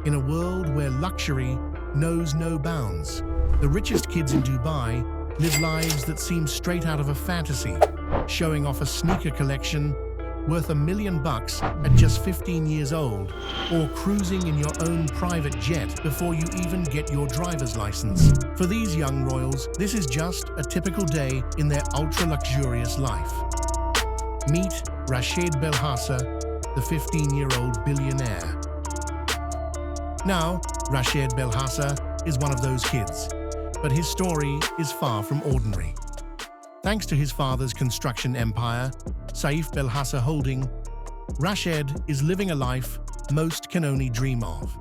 In a world where luxury knows no bounds, the richest kids in Dubai live lives that seem straight out of a fantasy, showing off a sneaker collection worth $1 million at just 15 years old, or cruising in your own private jet before you even get your driver's license. For these young royals, this is just a typical day in their ultra-luxurious life. Meet Rashid Belhasa, the 15-year-old billionaire. Now, Rashid Belhasa is one of those kids, but his story is far from ordinary. Thanks to his father's construction empire, Zayed Belhasa Holding, Rashid is living a life most can only dream of.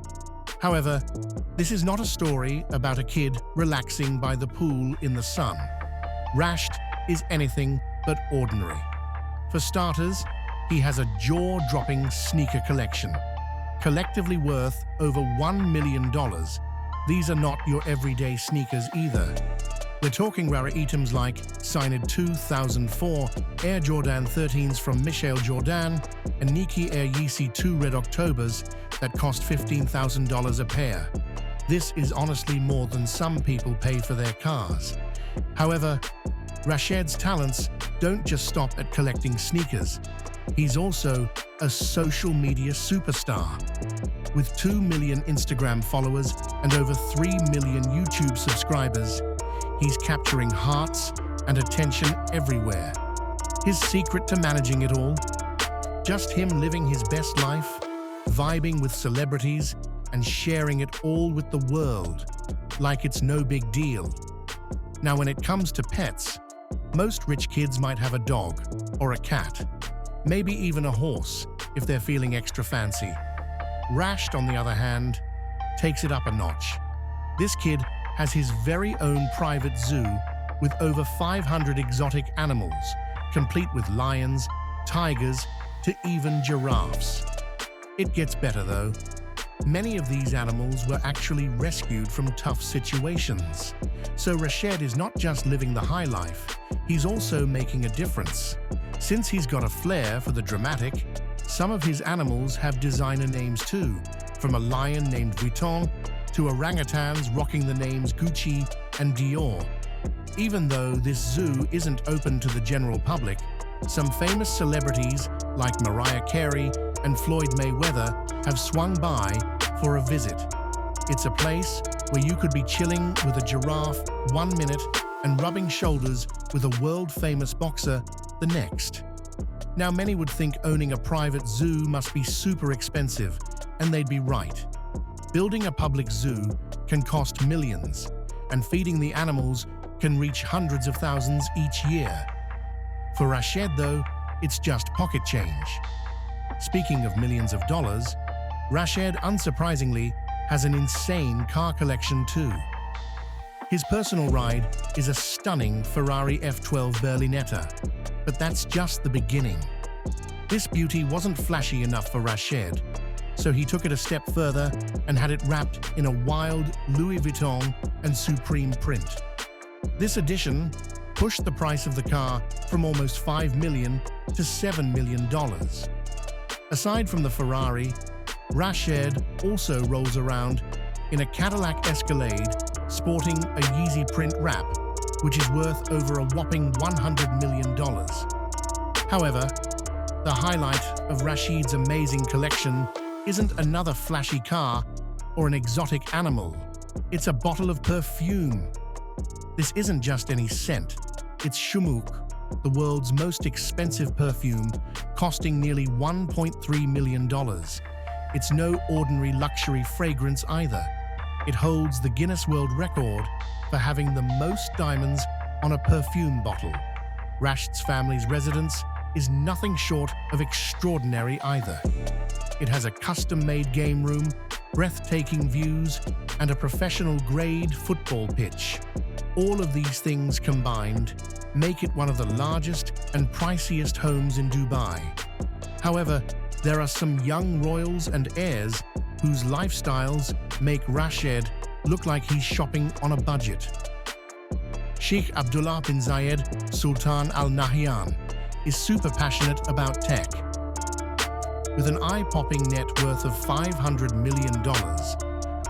However, this is not a story about a kid relaxing by the pool in the sun. Rashid is anything but ordinary. For starters, he has a jaw-dropping sneaker collection, collectively worth over $1 million. These are not your everyday sneakers either. We're talking rare items like signed 2004 Air Jordan 13s from Michael Jordan and Nike Air Yeezy 2 Red Octobers that cost $15,000 a pair. This is honestly more than some people pay for their cars. However, Rashid's talents don't just stop at collecting sneakers. He's also a social media superstar. With 2 million Instagram followers and over 3 million YouTube subscribers, he's capturing hearts and attention everywhere. His secret to managing it all? Just him living his best life, vibing with celebrities, and sharing it all with the world, like it's no big deal. Now, when it comes to pets, most rich kids might have a dog or a cat, maybe even a horse if they're feeling extra fancy. Rashid, on the other hand, takes it up a notch. This kid has his very own private zoo with over 500 exotic animals, complete with lions, tigers, to even giraffes. It gets better though. Many of these animals were actually rescued from tough situations. So Rashid is not just living the high life, he's also making a difference. Since he's got a flair for the dramatic, some of his animals have designer names too, from a lion named Vuitton to orangutans rocking the names Gucci and Dior. Even though this zoo isn't open to the general public, some famous celebrities like Mariah Carey and Floyd Mayweather have swung by for a visit. It's a place where you could be chilling with a giraffe 1 minute and rubbing shoulders with a world-famous boxer the next. Now, many would think owning a private zoo must be super expensive, and they'd be right. Building a public zoo can cost millions, and feeding the animals can reach hundreds of thousands each year. For Rashid, though, it's just pocket change. Speaking of millions of dollars, Rashid, unsurprisingly, has an insane car collection too. His personal ride is a stunning Ferrari F12 Berlinetta, but that's just the beginning. This beauty wasn't flashy enough for Rashid, so he took it a step further and had it wrapped in a wild Louis Vuitton and Supreme print. This addition pushed the price of the car from almost $5 million to $7 million. Aside from the Ferrari, Rashid also rolls around in a Cadillac Escalade sporting a Yeezy print wrap, which is worth over a whopping $100 million. However, the highlight of Rashid's amazing collection isn't another flashy car or an exotic animal. It's a bottle of perfume. This isn't just any scent. It's Shumuk, the world's most expensive perfume, costing nearly $1.3 million. It's no ordinary luxury fragrance either. It holds the Guinness World Record for having the most diamonds on a perfume bottle. Rashid's family's residence is nothing short of extraordinary either. It has a custom-made game room, breathtaking views, and a professional-grade football pitch. All of these things combined make it one of the largest and priciest homes in Dubai. However, there are some young royals and heirs whose lifestyles make Rashid look like he's shopping on a budget. Sheikh Abdullah bin Zayed, Sultan Al Nahyan, is super passionate about tech. With an eye-popping net worth of $500 million,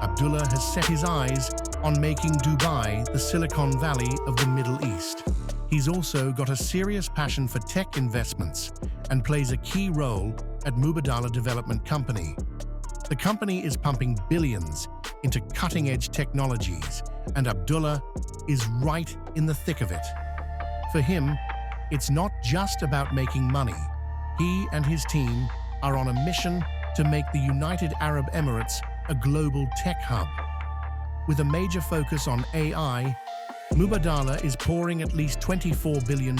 Abdullah has set his eyes on making Dubai the Silicon Valley of the Middle East. He's also got a serious passion for tech investments and plays a key role at Mubadala Development Company. The company is pumping billions into cutting-edge technologies, and Abdullah is right in the thick of it. For him, it's not just about making money. He and his team are on a mission to make the United Arab Emirates a global tech hub. With a major focus on AI, Mubadala is pouring at least $24 billion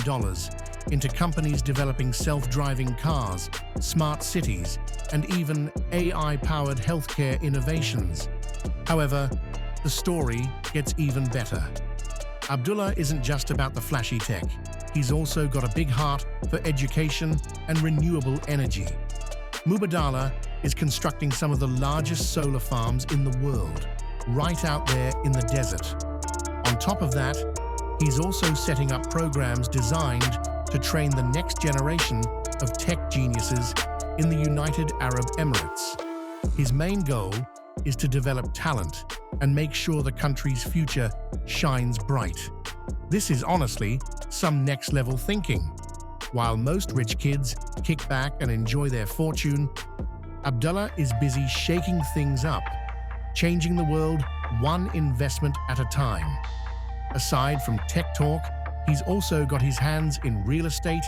into companies developing self-driving cars, smart cities, and even AI-powered healthcare innovations. However, the story gets even better. Abdullah isn't just about the flashy tech. He's also got a big heart for education and renewable energy. Mubadala is constructing some of the largest solar farms in the world, right out there in the desert. On top of that, he's also setting up programs designed to train the next generation of tech geniuses in the United Arab Emirates. His main goal is to develop talent and make sure the country's future shines bright. This is honestly some next-level thinking. While most rich kids kick back and enjoy their fortune, Abdullah is busy shaking things up, changing the world one investment at a time. Aside from tech talk, he's also got his hands in real estate,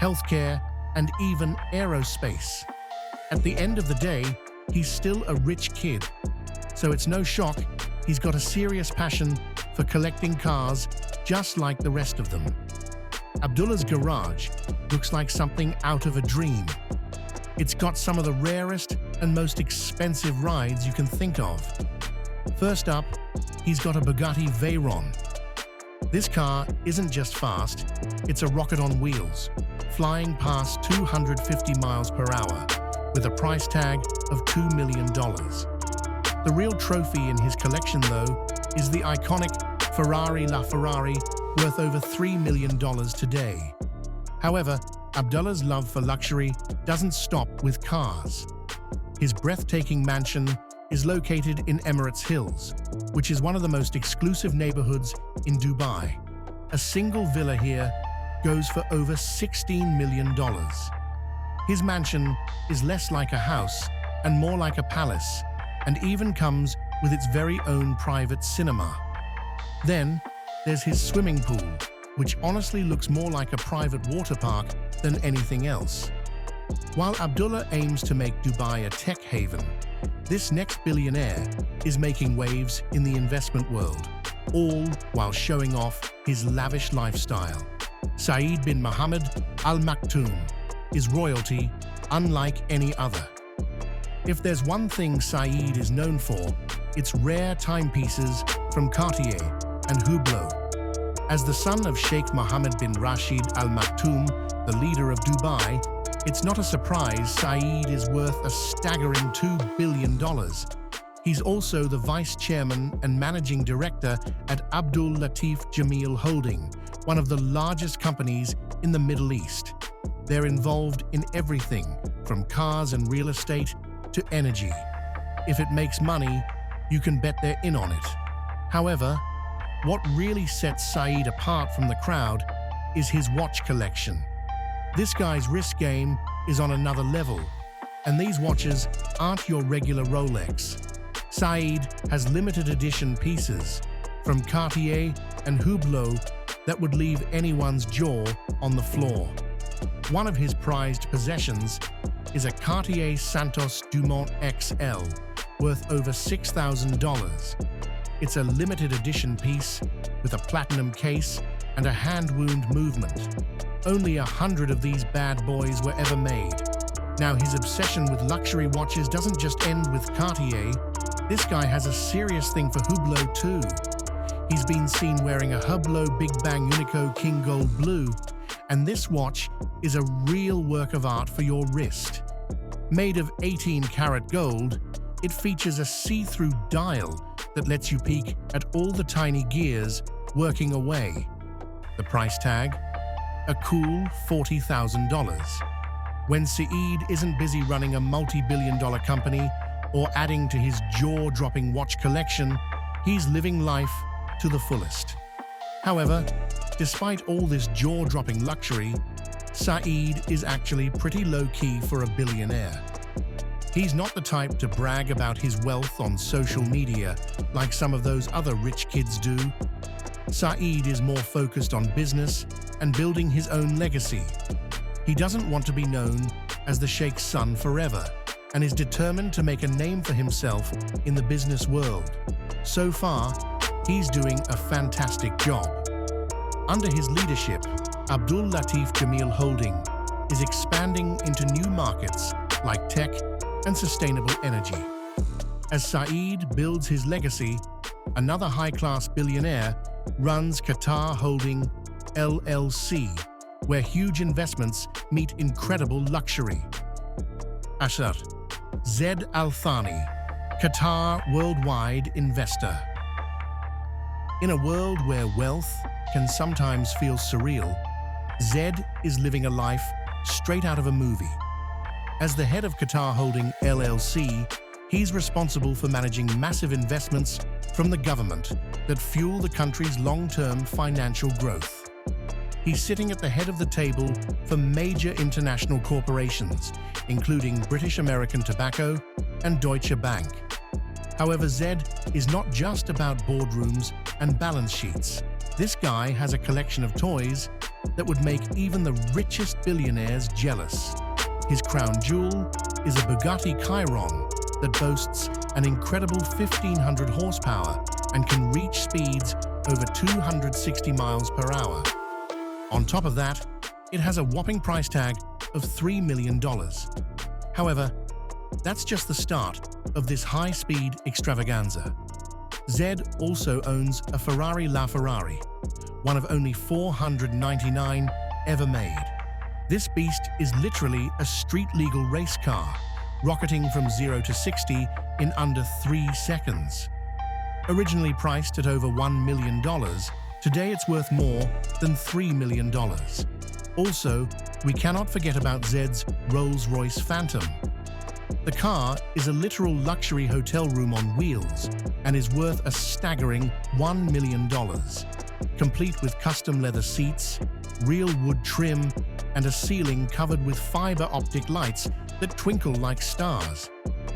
healthcare, and even aerospace. At the end of the day, he's still a rich kid, so it's no shock he's got a serious passion for collecting cars just like the rest of them. Abdullah's garage looks like something out of a dream. It's got some of the rarest and most expensive rides you can think of. First up, he's got a Bugatti Veyron. This car isn't just fast, it's a rocket on wheels, flying past 250 miles per hour, with a price tag of $2 million. The real trophy in his collection, though, is the iconic Ferrari LaFerrari, worth over $3 million today. However, Abdullah's love for luxury doesn't stop with cars. His breathtaking mansion is located in Emirates Hills, which is one of the most exclusive neighborhoods in Dubai. A single villa here goes for over $16 million. His mansion is less like a house and more like a palace, and even comes with its very own private cinema. Then, there's his swimming pool, which honestly looks more like a private water park than anything else. While Abdullah aims to make Dubai a tech haven, this next billionaire is making waves in the investment world, all while showing off his lavish lifestyle. Zayed bin Mohammed Al-Maktoum is royalty unlike any other. If there's one thing Zayed is known for, it's rare timepieces from Cartier and Hublot. As the son of Sheikh Mohammed bin Rashid Al-Maktoum, the leader of Dubai, it's not a surprise Zayed is worth a staggering $2 billion. He's also the vice chairman and managing director at Abdul Latif Jameel Holding, one of the largest companies in the Middle East. They're involved in everything from cars and real estate to energy. If it makes money, you can bet they're in on it. However, what really sets Zayed apart from the crowd is his watch collection. This guy's wrist game is on another level, and these watches aren't your regular Rolex. Zayed has limited edition pieces from Cartier and Hublot that would leave anyone's jaw on the floor. One of his prized possessions is a Cartier Santos Dumont XL, worth over $6,000. It's a limited edition piece with a platinum case and a hand wound movement. Only 100 of these bad boys were ever made. Now, his obsession with luxury watches doesn't just end with Cartier. This guy has a serious thing for Hublot too. He's been seen wearing a Hublot Big Bang Unico King Gold Blue, and this watch is a real work of art for your wrist. Made of 18-karat gold, it features a see-through dial that lets you peek at all the tiny gears working away. The price tag? A cool $40,000. When Zayed isn't busy running a multi-billion-dollar company or adding to his jaw-dropping watch collection, he's living life to the fullest. However, despite all this jaw-dropping luxury, Zayed is actually pretty low-key for a billionaire. He's not the type to brag about his wealth on social media like some of those other rich kids do. Zayed is more focused on business and building his own legacy. He doesn't want to be known as the Sheikh's son forever and is determined to make a name for himself in the business world. So far, he's doing a fantastic job. Under his leadership, Abdullah Jameel Holding is expanding into new markets like tech and sustainable energy. As Zayed builds his legacy, another high-class billionaire runs Qatar Holding LLC, where huge investments meet incredible luxury. Zayed Al Thani, Qatar worldwide investor. In a world where wealth can sometimes feel surreal, Zayed is living a life straight out of a movie. As the head of Qatar Holding LLC, he's responsible for managing massive investments from the government that fuel the country's long-term financial growth. He's sitting at the head of the table for major international corporations, including British American Tobacco and Deutsche Bank. However, Zayed is not just about boardrooms and balance sheets. This guy has a collection of toys that would make even the richest billionaires jealous. His crown jewel is a Bugatti Chiron that boasts an incredible 1,500 horsepower and can reach speeds over 260 miles per hour. On top of that, it has a whopping price tag of $3 million. However, that's just the start of this high-speed extravaganza. Zayed also owns a Ferrari LaFerrari, one of only 499 ever made. This beast is literally a street-legal race car, rocketing from 0 to 60 in under 3 seconds. Originally priced at over $1 million, today it's worth more than $3 million. Also, we cannot forget about Zayed's Rolls-Royce Phantom. The car is a literal luxury hotel room on wheels and is worth a staggering $1 million, complete with custom leather seats, real wood trim, and a ceiling covered with fiber optic lights that twinkle like stars.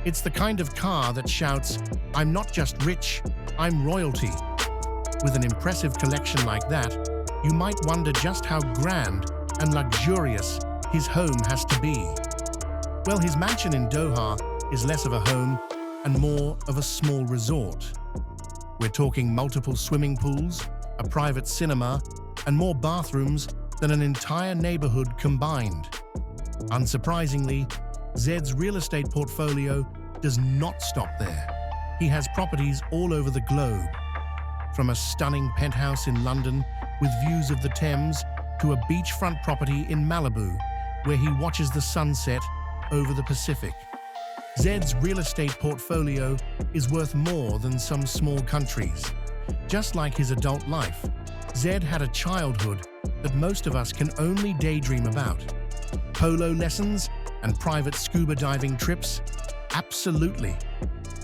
It's the kind of car that shouts, "I'm not just rich, I'm royalty." With an impressive collection like that, you might wonder just how grand and luxurious his home has to be. Well, his mansion in Doha is less of a home and more of a small resort. We're talking multiple swimming pools, a private cinema, and more bathrooms than an entire neighborhood combined. Unsurprisingly, Zayed's real estate portfolio does not stop there. He has properties all over the globe, from a stunning penthouse in London with views of the Thames to a beachfront property in Malibu, where he watches the sunset over the Pacific. Zayed's real estate portfolio is worth more than some small countries. Just like his adult life, Zayed had a childhood that most of us can only daydream about. Polo lessons and private scuba diving trips? Absolutely.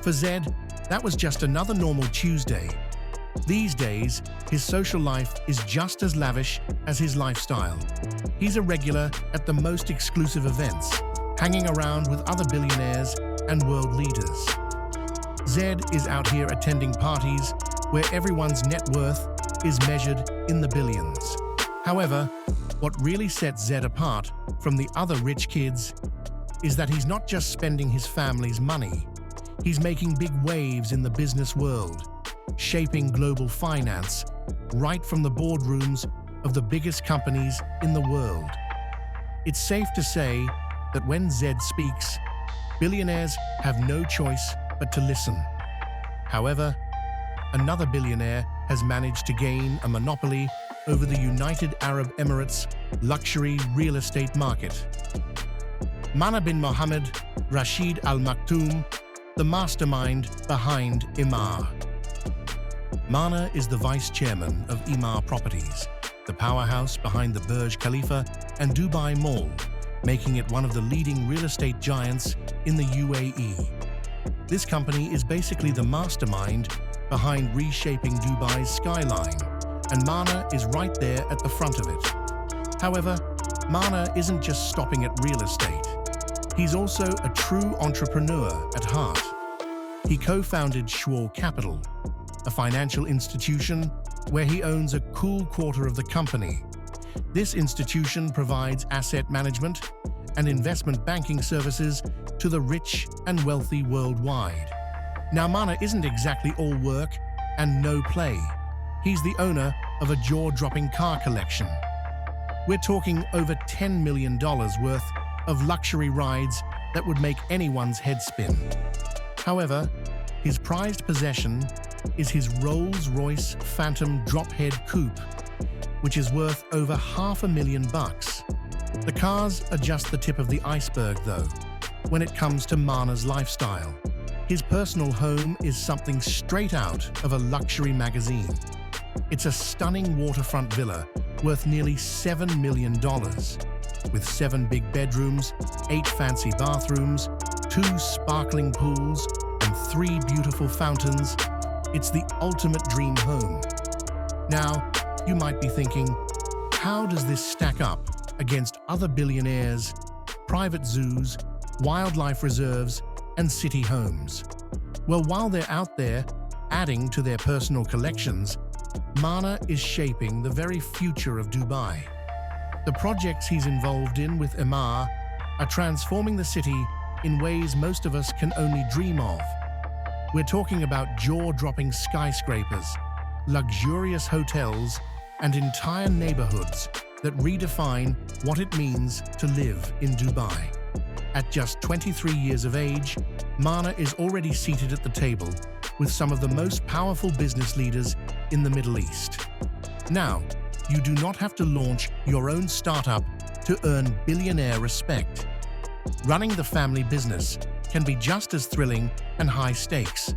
For Zayed, that was just another normal Tuesday. These days, his social life is just as lavish as his lifestyle. He's a regular at the most exclusive events, hanging around with other billionaires and world leaders. Zayed is out here attending parties where everyone's net worth is measured in the billions. However, what really sets Zayed apart from the other rich kids is that he's not just spending his family's money. He's making big waves in the business world, shaping global finance right from the boardrooms of the biggest companies in the world. It's safe to say that when Zayed speaks, billionaires have no choice but to listen. However, another billionaire has managed to gain a monopoly over the United Arab Emirates luxury real estate market. Mana bin Mohammed Rashid Al-Maktoum, the mastermind behind Emaar. Mana is the vice chairman of Emaar Properties, the powerhouse behind the Burj Khalifa and Dubai Mall, making it one of the leading real estate giants in the UAE. This company is basically the mastermind behind reshaping Dubai's skyline, and Mana is right there at the front of it. However, Mana isn't just stopping at real estate. He's also a true entrepreneur at heart. He co-founded Schwal Capital, a financial institution where he owns a cool quarter of the company. This institution provides asset management and investment banking services to the rich and wealthy worldwide. Now, Mana isn't exactly all work and no play. He's the owner of a jaw-dropping car collection. We're talking over $10 million worth of luxury rides that would make anyone's head spin. However, his prized possession is his Rolls-Royce Phantom drop-head coupe, which is worth over $500,000. The cars are just the tip of the iceberg, though, when it comes to Mana's lifestyle. His personal home is something straight out of a luxury magazine. It's a stunning waterfront villa worth nearly $7 million, with 7 big bedrooms, 8 fancy bathrooms, 2 sparkling pools, and 3 beautiful fountains. It's the ultimate dream home. Now, you might be thinking, how does this stack up against other billionaires, private zoos, wildlife reserves, and city homes? Well, while they're out there adding to their personal collections, Mana is shaping the very future of Dubai. The projects he's involved in with Emaar are transforming the city in ways most of us can only dream of. We're talking about jaw-dropping skyscrapers, luxurious hotels, and entire neighborhoods that redefine what it means to live in Dubai. At just 23 years of age, Mana is already seated at the table with some of the most powerful business leaders in the Middle East. Now, you do not have to launch your own startup to earn billionaire respect. Running the family business can be just as thrilling and high stakes.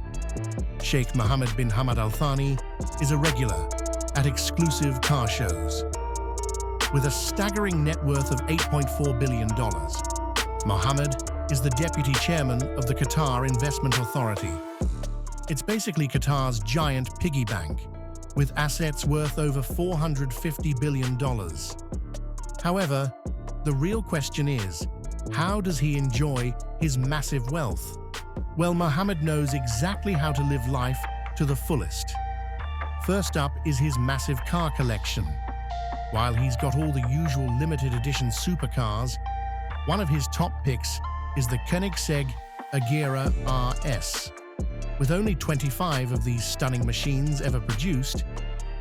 Sheikh Mohammed bin Hamad Al Thani is a regular at exclusive car shows. With a staggering net worth of $8.4 billion, Mohammed is the deputy chairman of the Qatar Investment Authority. It's basically Qatar's giant piggy bank, with assets worth over $450 billion. However, the real question is, how does he enjoy his massive wealth? Well, Mohammed knows exactly how to live life to the fullest. First up is his massive car collection. While he's got all the usual limited edition supercars, one of his top picks is the Koenigsegg Agera RS. With only 25 of these stunning machines ever produced,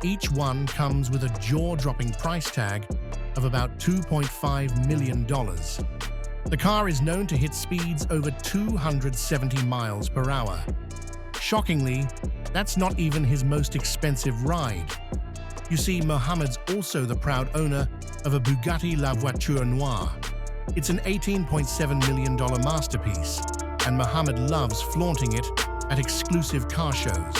each one comes with a jaw-dropping price tag of about $2.5 million. The car is known to hit speeds over 270 miles per hour. Shockingly, that's not even his most expensive ride. You see, Mohammed's also the proud owner of a Bugatti La Voiture Noire. It's an $18.7 million masterpiece, and Mohammed loves flaunting it at exclusive car shows.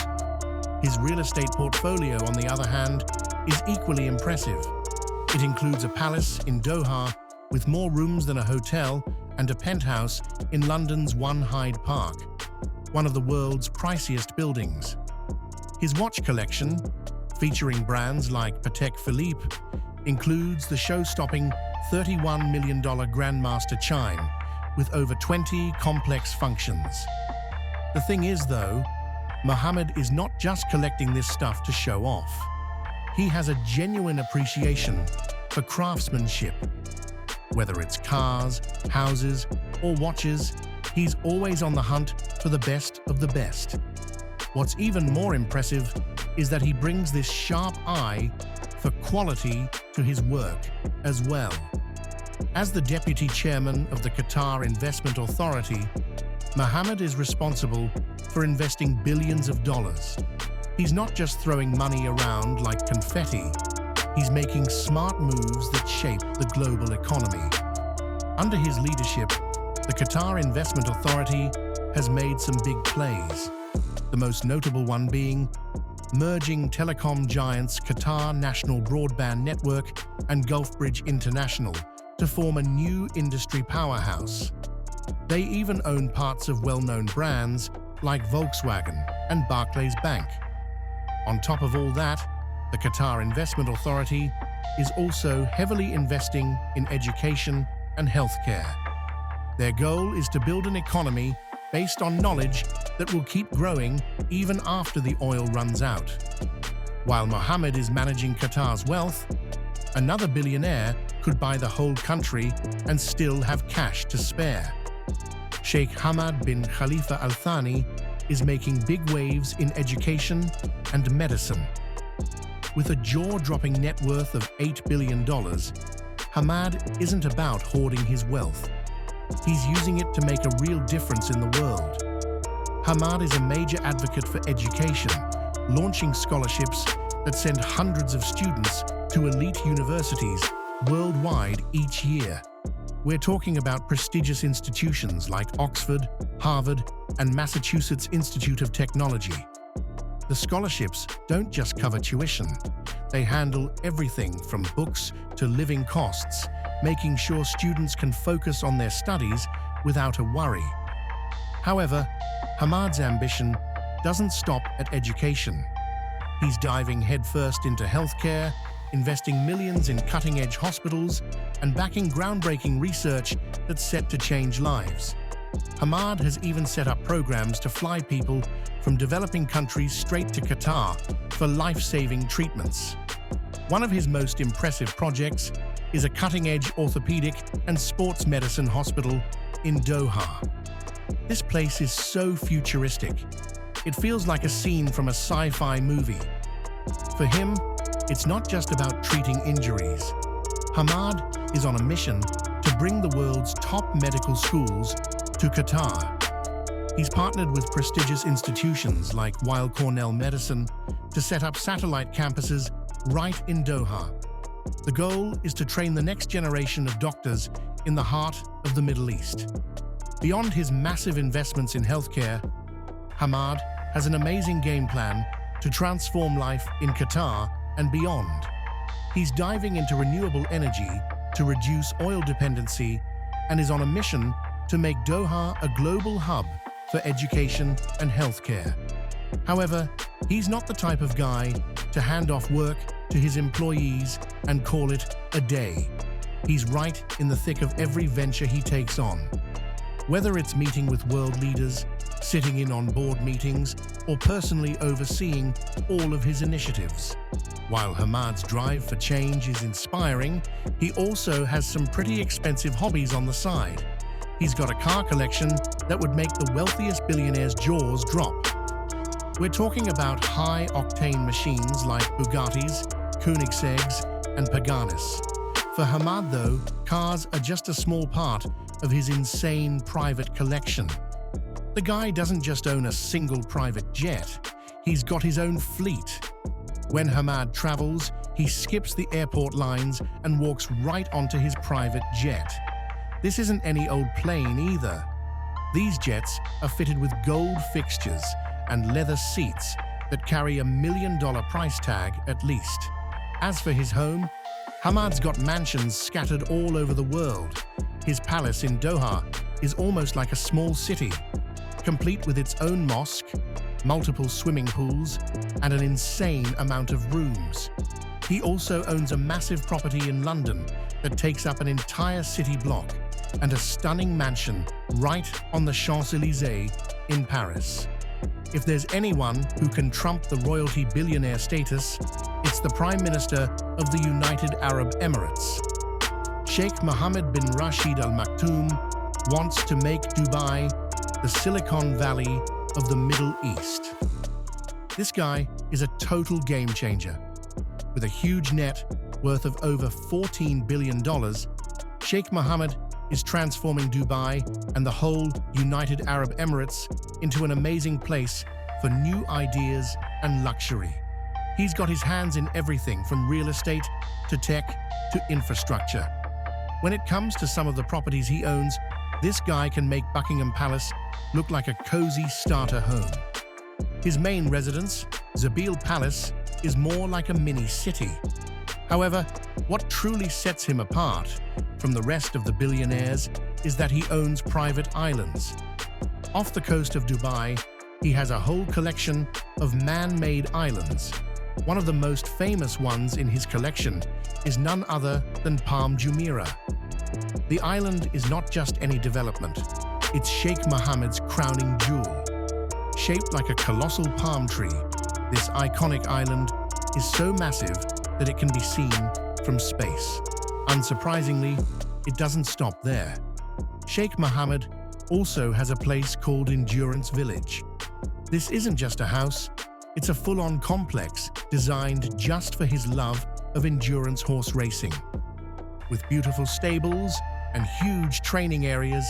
His real estate portfolio, on the other hand, is equally impressive. It includes a palace in Doha with more rooms than a hotel and a penthouse in London's One Hyde Park, one of the world's priciest buildings. His watch collection, featuring brands like Patek Philippe, includes the show-stopping $31 million Grandmaster chime with over 20 complex functions. The thing is, though, Mohammed is not just collecting this stuff to show off. He has a genuine appreciation for craftsmanship. Whether it's cars, houses, or watches, he's always on the hunt for the best of the best. What's even more impressive is that he brings this sharp eye for quality to his work as well. As the deputy chairman of the Qatar Investment Authority, Mohammed is responsible for investing billions of dollars. He's not just throwing money around like confetti, he's making smart moves that shape the global economy. Under his leadership, the Qatar Investment Authority has made some big plays, the most notable one being merging telecom giants Qatar National Broadband Network and Gulfbridge International to form a new industry powerhouse. They even own parts of well-known brands like Volkswagen and Barclays Bank. On top of all that, the Qatar Investment Authority is also heavily investing in education and healthcare. Their goal is to build an economy based on knowledge that will keep growing even after the oil runs out. While Mohammed is managing Qatar's wealth, another billionaire could buy the whole country and still have cash to spare. Sheikh Hamad bin Khalifa Al-Thani is making big waves in education and medicine. With a jaw-dropping net worth of $8 billion, Hamad isn't about hoarding his wealth. He's using it to make a real difference in the world. Hamad is a major advocate for education, launching scholarships that send hundreds of students to elite universities worldwide each year. We're talking about prestigious institutions like Oxford, Harvard, and Massachusetts Institute of Technology. The scholarships don't just cover tuition. They handle everything from books to living costs, making sure students can focus on their studies without a worry. However, Hamad's ambition doesn't stop at education. He's diving headfirst into healthcare, investing millions in cutting-edge hospitals, and backing groundbreaking research that's set to change lives. Hamad has even set up programs to fly people from developing countries straight to Qatar for life-saving treatments. One of his most impressive projects is a cutting-edge orthopedic and sports medicine hospital in Doha. This place is so futuristic. It feels like a scene from a sci-fi movie. For him, it's not just about treating injuries. Hamad is on a mission to bring the world's top medical schools to Qatar. He's partnered with prestigious institutions like Weill Cornell Medicine to set up satellite campuses right in Doha. The goal is to train the next generation of doctors in the heart of the Middle East. Beyond his massive investments in healthcare, Hamad has an amazing game plan to transform life in Qatar and beyond. He's diving into renewable energy to reduce oil dependency and is on a mission to make Doha a global hub for education and healthcare. However, he's not the type of guy to hand off work to his employees and call it a day. He's right in the thick of every venture he takes on. Whether it's meeting with world leaders, sitting in on board meetings, or personally overseeing all of his initiatives. While Hamad's drive for change is inspiring, he also has some pretty expensive hobbies on the side. He's got a car collection that would make the wealthiest billionaire's jaws drop. We're talking about high-octane machines like Bugattis, Koenigsegg's, and Paganis. For Hamad, though, cars are just a small part of his insane private collection. The guy doesn't just own a single private jet, he's got his own fleet. When Hamad travels, he skips the airport lines and walks right onto his private jet. This isn't any old plane either. These jets are fitted with gold fixtures and leather seats that carry $1 million price tag at least. As for his home, Hamad's got mansions scattered all over the world. His palace in Doha is almost like a small city, complete with its own mosque, multiple swimming pools, and an insane amount of rooms. He also owns a massive property in London that takes up an entire city block and a stunning mansion right on the Champs-Élysées in Paris. If there's anyone who can trump the royalty billionaire status, it's the Prime Minister of the United Arab Emirates. Sheikh Mohammed bin Rashid Al-Maktoum wants to make Dubai the Silicon Valley of the Middle East. This guy is a total game changer. With a huge net worth of over $14 billion, Sheikh Mohammed is transforming Dubai and the whole United Arab Emirates into an amazing place for new ideas and luxury. He's got his hands in everything from real estate to tech to infrastructure. When it comes to some of the properties he owns, this guy can make Buckingham Palace look like a cozy starter home. His main residence, Zabeel Palace, is more like a mini city. However, What truly sets him apart from the rest of the billionaires is that he owns private islands. Off the coast of Dubai, he has a whole collection of man-made islands. One of the most famous ones in his collection is none other than Palm Jumeirah. The island is not just any development, it's Sheikh Mohammed's crowning jewel. Shaped like a colossal palm tree, this iconic island is so massive that it can be seen from space. Unsurprisingly, it doesn't stop there. Sheikh Mohammed also has a place called Endurance Village. This isn't just a house, it's a full-on complex designed just for his love of endurance horse racing. With beautiful stables and huge training areas,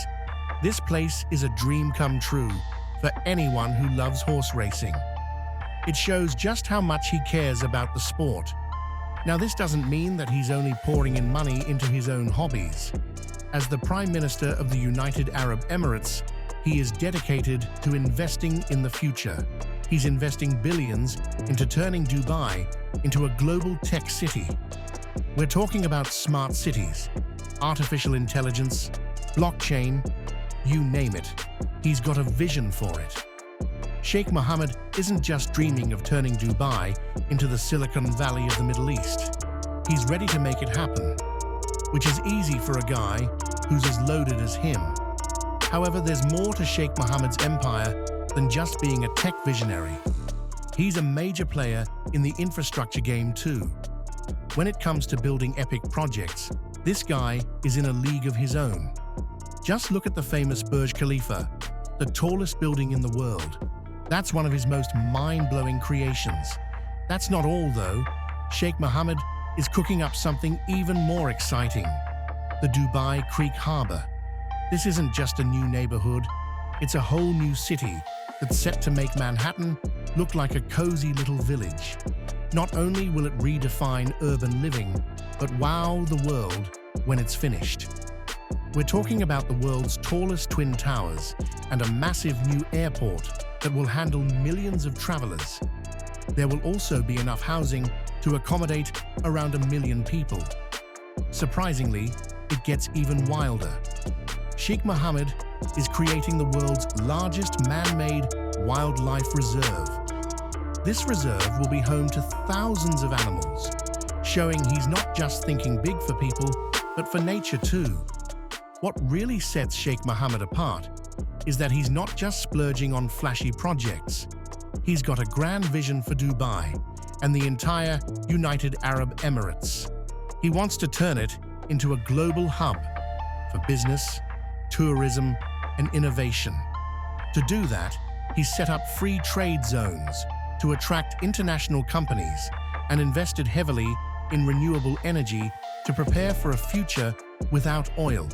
this place is a dream come true for anyone who loves horse racing. It shows just how much he cares about the sport. Now, this doesn't mean that he's only pouring in money into his own hobbies. As the Prime Minister of the United Arab Emirates, he is dedicated to investing in the future. He's investing billions into turning Dubai into a global tech city. We're talking about smart cities, artificial intelligence, blockchain, you name it. He's got a vision for it. Sheikh Mohammed isn't just dreaming of turning Dubai into the Silicon Valley of the Middle East. He's ready to make it happen, which is easy for a guy who's as loaded as him. However, there's more to Sheikh Mohammed's empire than just being a tech visionary. He's a major player in the infrastructure game too. When it comes to building epic projects, this guy is in a league of his own. Just look at the famous Burj Khalifa, the tallest building in the world. That's one of his most mind-blowing creations. That's not all though. Sheikh Mohammed is cooking up something even more exciting. The Dubai Creek Harbor. This isn't just a new neighborhood, it's a whole new city that's set to make Manhattan look like a cozy little village. Not only will it redefine urban living, but wow the world when it's finished. We're talking about the world's tallest twin towers and a massive new airport that will handle millions of travelers. There will also be enough housing to accommodate around 1 million people. Surprisingly, it gets even wilder. Sheikh Mohammed is creating the world's largest man-made wildlife reserve. This reserve will be home to thousands of animals, showing he's not just thinking big for people, but for nature too. What really sets Sheikh Mohammed apart is that he's not just splurging on flashy projects. He's got a grand vision for Dubai and the entire United Arab Emirates. He wants to turn it into a global hub for business, tourism, and innovation. To do that, he's set up free trade zones to attract international companies and invested heavily in renewable energy to prepare for a future without oil.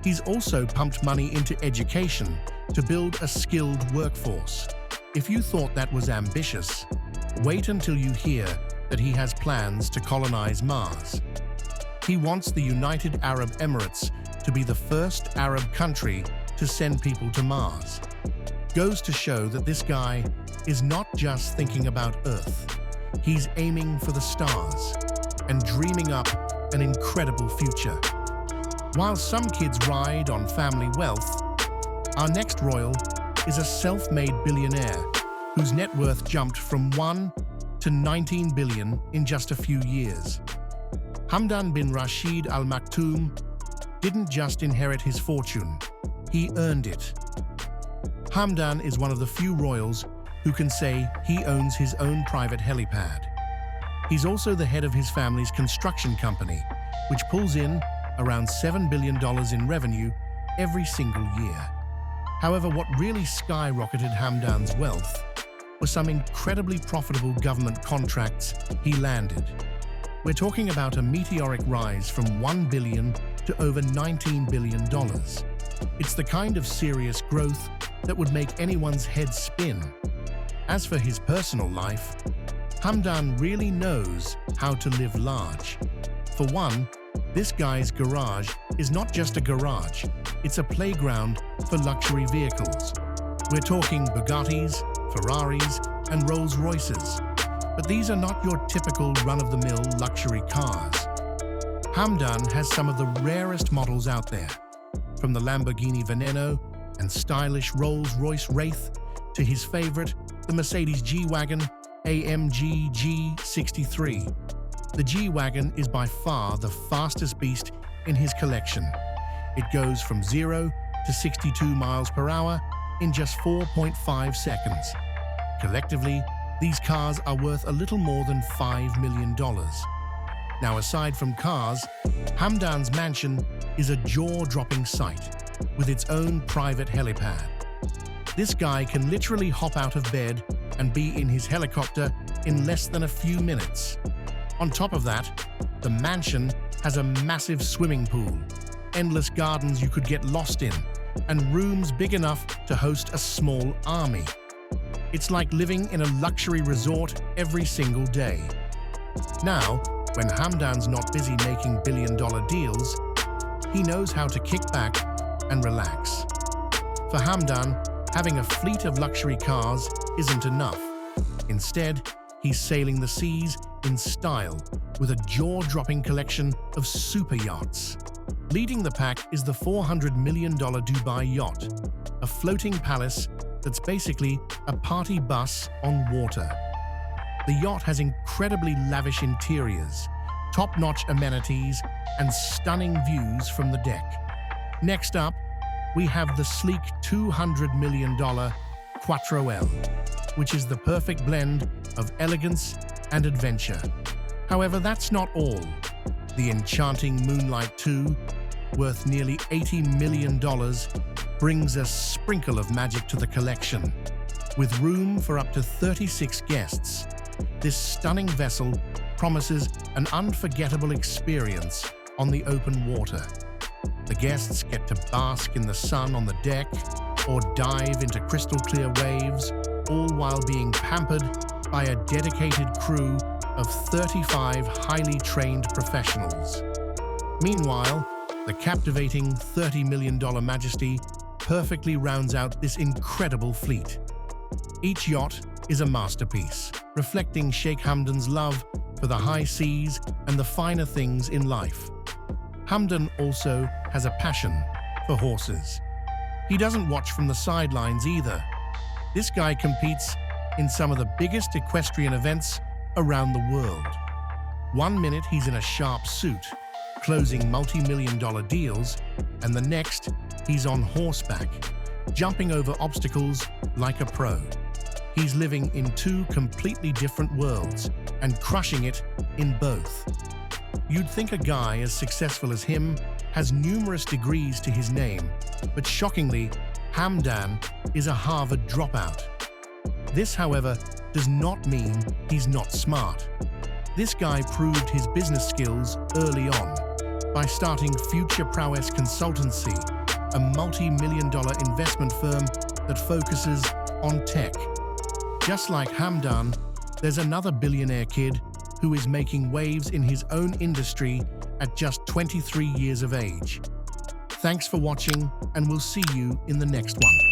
He's also pumped money into education to build a skilled workforce. If you thought that was ambitious, wait until you hear that he has plans to colonize Mars. He wants the United Arab Emirates to be the first Arab country to send people to Mars. Goes to show that this guy is not just thinking about Earth. He's aiming for the stars and dreaming up an incredible future. While some kids ride on family wealth, our next royal is a self-made billionaire whose net worth jumped from 1 to 19 billion in just a few years. Hamdan bin Rashid Al-Maktoum didn't just inherit his fortune, he earned it. Hamdan is one of the few royals who can say he owns his own private helipad. He's also the head of his family's construction company, which pulls in around $7 billion in revenue every single year. However, what really skyrocketed Hamdan's wealth were some incredibly profitable government contracts he landed. We're talking about a meteoric rise from $1 billion to over $19 billion. It's the kind of serious growth that would make anyone's head spin. As for his personal life, Hamdan really knows how to live large. For one, this guy's garage is not just a garage, it's a playground for luxury vehicles. We're talking Bugattis, Ferraris, and Rolls-Royces. But these are not your typical run-of-the-mill luxury cars. Hamdan has some of the rarest models out there, from the Lamborghini Veneno and stylish Rolls-Royce Wraith to his favorite, the Mercedes G-Wagon AMG G63. The G-Wagon is by far the fastest beast in his collection. It goes from 0 to 62 miles per hour in just 4.5 seconds. Collectively, these cars are worth a little more than $5 million. Now, aside from cars, Hamdan's mansion is a jaw-dropping sight with its own private helipad. This guy can literally hop out of bed and be in his helicopter in less than a few minutes. On top of that, the mansion has a massive swimming pool, endless gardens you could get lost in, and rooms big enough to host a small army. It's like living in a luxury resort every single day. Now, when Hamdan's not busy making billion-dollar deals, he knows how to kick back and relax. For Hamdan, having a fleet of luxury cars isn't enough. Instead, he's sailing the seas in style with a jaw-dropping collection of super yachts. Leading the pack is the $400 million Dubai yacht, a floating palace that's basically a party bus on water. The yacht has incredibly lavish interiors, top-notch amenities, and stunning views from the deck. Next up, we have the sleek $200 million Quattro L, which is the perfect blend of elegance and adventure. However, that's not all. The enchanting Moonlight 2, worth nearly $80 million, brings a sprinkle of magic to the collection. With room for up to 36 guests, this stunning vessel promises an unforgettable experience on the open water. The guests get to bask in the sun on the deck or dive into crystal-clear waves, all while being pampered by a dedicated crew of 35 highly trained professionals. Meanwhile, the captivating $30 million Majesty perfectly rounds out this incredible fleet. Each yacht is a masterpiece, reflecting Sheikh Hamdan's love for the high seas and the finer things in life. Hamdan also has a passion for horses. He doesn't watch from the sidelines either. This guy competes in some of the biggest equestrian events around the world. One minute he's in a sharp suit, closing multi-million-dollar deals, and the next he's on horseback, jumping over obstacles like a pro. He's living in two completely different worlds and crushing it in both. You'd think a guy as successful as him has numerous degrees to his name, but shockingly, Hamdan is a Harvard dropout. This, however, does not mean he's not smart. This guy proved his business skills early on by starting Future Prowess Consultancy, a multi-million-dollar investment firm that focuses on tech. Just like Hamdan, there's another billionaire kid who is making waves in his own industry at just 23 years of age. Thanks for watching, and we'll see you in the next one.